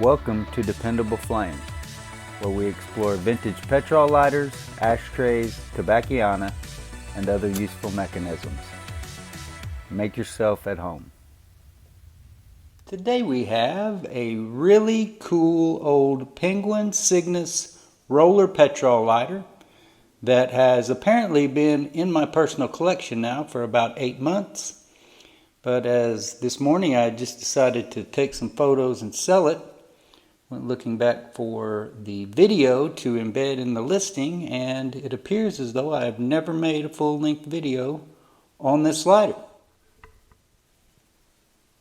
Welcome to Dependable Flame, where we explore vintage petrol lighters, ashtrays, tobacconiana, and other useful mechanisms. Make yourself at home. Today we have a really cool old Penguin Cygnus roller petrol lighter that has apparently been in my personal collection now for about 8 months. But as this morning I just decided to take some photos and sell it, went looking back for the video to embed in the listing, and it appears as though I have never made a full-length video on this lighter.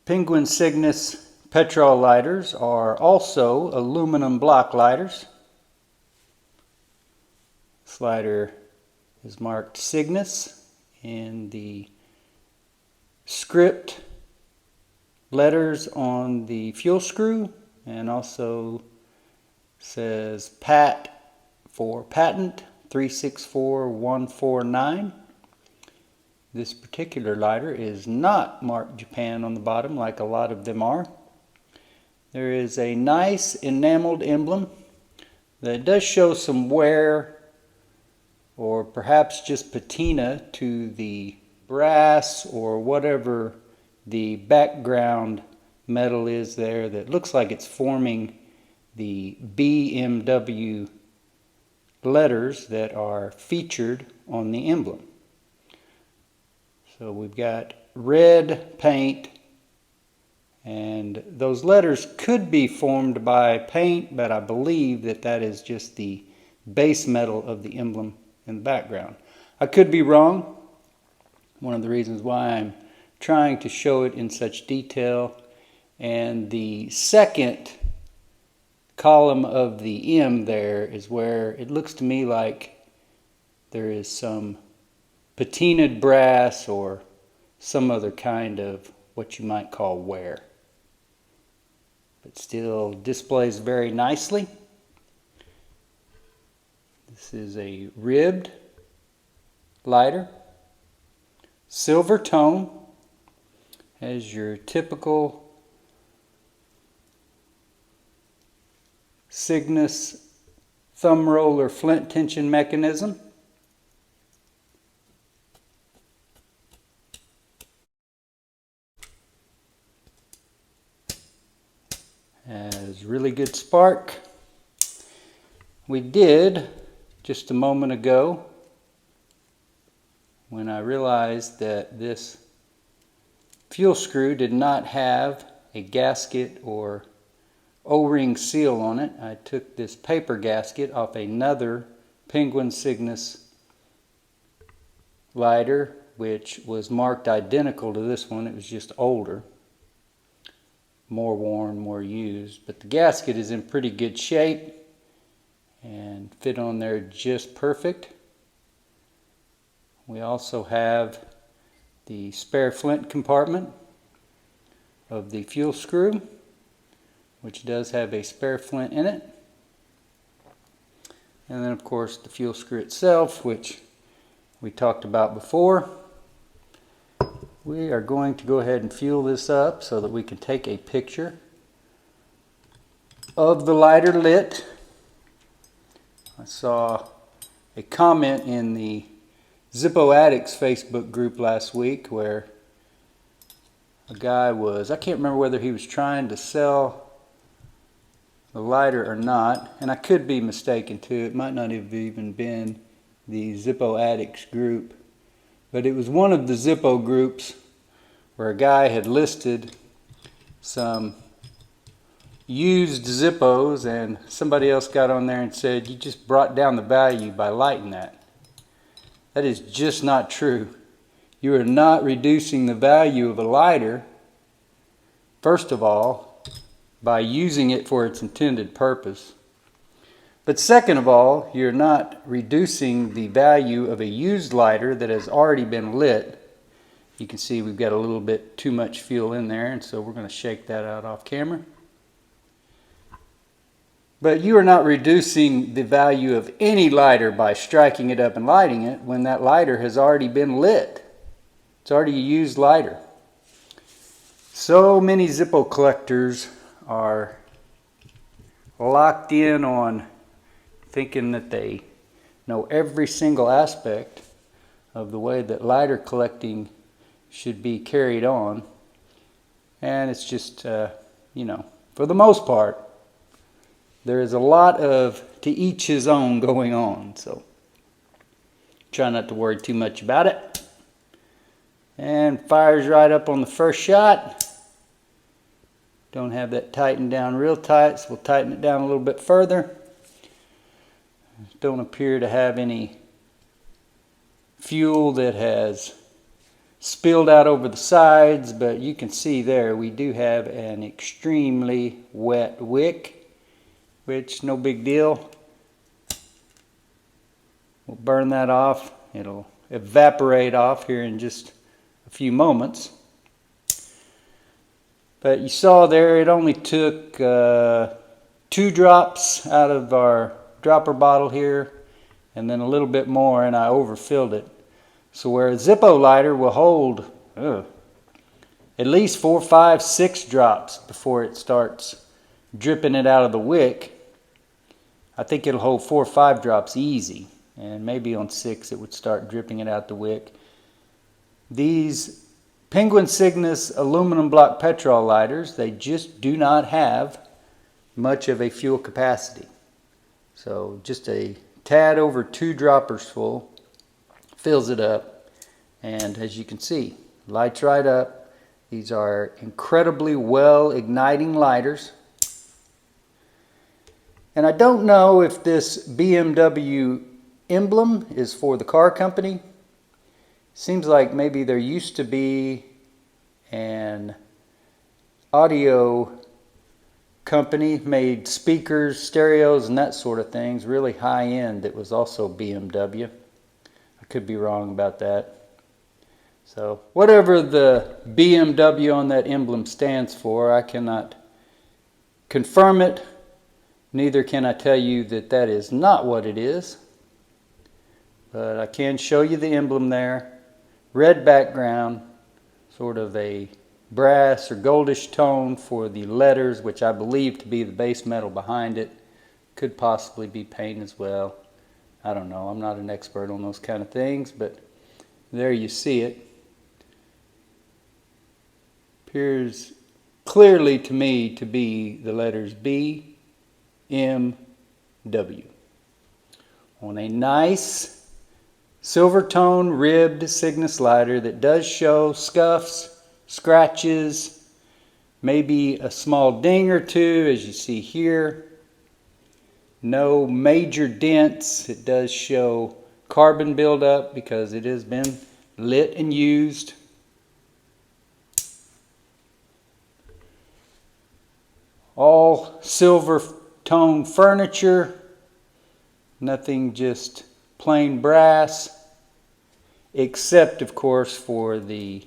Penguin Cygnus petrol lighters are also aluminum block lighters. This lighter is marked Cygnus in the script letters on the fuel screw, and also says PAT for patent 364149. This particular lighter is not marked Japan on the bottom like a lot of them are. There is a nice enameled emblem that does show some wear or perhaps just patina to the brass or whatever the background metal is there that looks like it's forming the BMW letters that are featured on the emblem. So we've got red paint, and those letters could be formed by paint, but I believe that that is just the base metal of the emblem in the background. I could be wrong. One of the reasons why I'm trying to show it in such detail. And the second column of the M there is where it looks to me like there is some patinaed brass or some other kind of what you might call wear. But still displays very nicely. This is a ribbed lighter. Silvertone has your typical Cygnus thumb roller flint tension mechanism. Has really good spark. We did just a moment ago, when I realized that this fuel screw did not have a gasket or O-ring seal on it, I took this paper gasket off another Penguin Cygnus lighter, which was marked identical to this one. It was just older, more worn, more used, but the gasket is in pretty good shape and fit on there just perfect. We also have the spare flint compartment of the fuel screw, which does have a spare flint in it. And then of course the fuel screw itself, which we talked about before. We are going to go ahead and fuel this up so that we can take a picture of the lighter lit. I saw a comment in the Zippo Addicts Facebook group last week where a guy was, I can't remember whether he was trying to sell the lighter or not, and I could be mistaken too. It might not have even been the Zippo Addicts group, but it was one of the Zippo groups where a guy had listed some used Zippos, and somebody else got on there and said, "You just brought down the value by lighting that." That is just not true. You are not reducing the value of a lighter, first of all, by using it for its intended purpose. But second of all, you're not reducing the value of a used lighter that has already been lit. You can see we've got a little bit too much fuel in there, and so we're going to shake that out off camera. But you are not reducing the value of any lighter by striking it up and lighting it when that lighter has already been lit. It's already a used lighter. So many Zippo collectors are locked in on thinking that they know every single aspect of the way that lighter collecting should be carried on. And it's just, you know, for the most part, there is a lot of to each his own going on. So try not to worry too much about it. And fires right up on the first shot. Don't have that tightened down real tight, so we'll tighten it down a little bit further. Don't appear to have any fuel that has spilled out over the sides, but you can see there we do have an extremely wet wick, which no big deal. We'll burn that off. It'll evaporate off here in just a few moments. But you saw there it only took 2 drops out of our dropper bottle here, and then a little bit more, and I overfilled it. So where a Zippo lighter will hold at least 4, 5, 6 drops before it starts dripping it out of the wick, I think it'll hold 4 or 5 drops easy, and maybe on 6 it would start dripping it out the wick. These Penguin Cygnus aluminum block Petrol lighters, they just do not have much of a fuel capacity. So just a tad over 2 droppers full fills it up, and as you can see, lights right up. These are incredibly well igniting lighters. And I don't know if this BMW Emblem is for the car company. Seems like maybe there used to be an audio company, made speakers, stereos, and that sort of things, really high end, that was also BMW. I could be wrong about that. So whatever the BMW on that emblem stands for, I cannot confirm it. Neither can I tell you that that is not what it is. But I can show you the emblem there. Red background, sort of a brass or goldish tone for the letters, which I believe to be the base metal behind it. Could possibly be paint as well. I don't know. I'm not an expert on those kind of things, but there you see it. Appears clearly to me to be the letters B, M, W. On a nice Silvertone ribbed Cygnus lighter that does show scuffs, scratches, maybe a small ding or two, as you see here. No major dents. It does show carbon buildup because it has been lit and used. All silver tone furniture, nothing just plain brass, except of course for the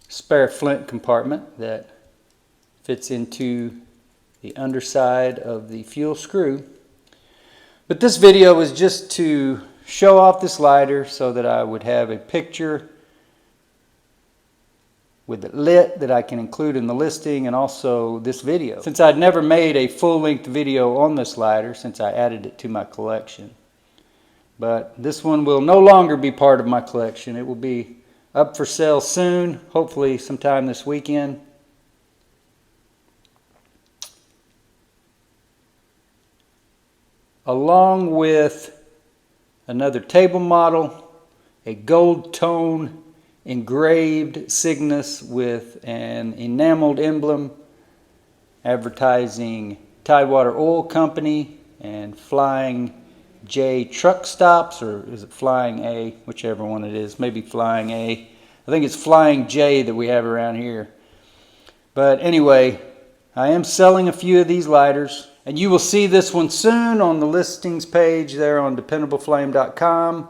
spare flint compartment that fits into the underside of the fuel screw. But this video was just to show off this lighter so that I would have a picture with it lit that I can include in the listing, and also this video. Since I'd never made a full-length video on this lighter since I added it to my collection. But this one will no longer be part of my collection. It will be up for sale soon, hopefully sometime this weekend. Along with another table model, a gold tone engraved Cygnus with an enameled emblem advertising Tidewater Oil Company and Flying J truck stops, or is it Flying A, whichever one it is, maybe Flying A. I think it's Flying J that we have around here. But anyway, I am selling a few of these lighters, and you will see this one soon on the listings page there on DependableFlame.com.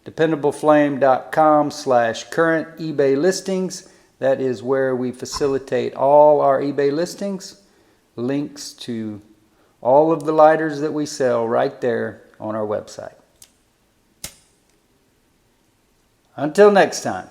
DependableFlame.com/current eBay listings. That is where we facilitate all our eBay listings. Links to all of the lighters that we sell right there on our website. Until next time.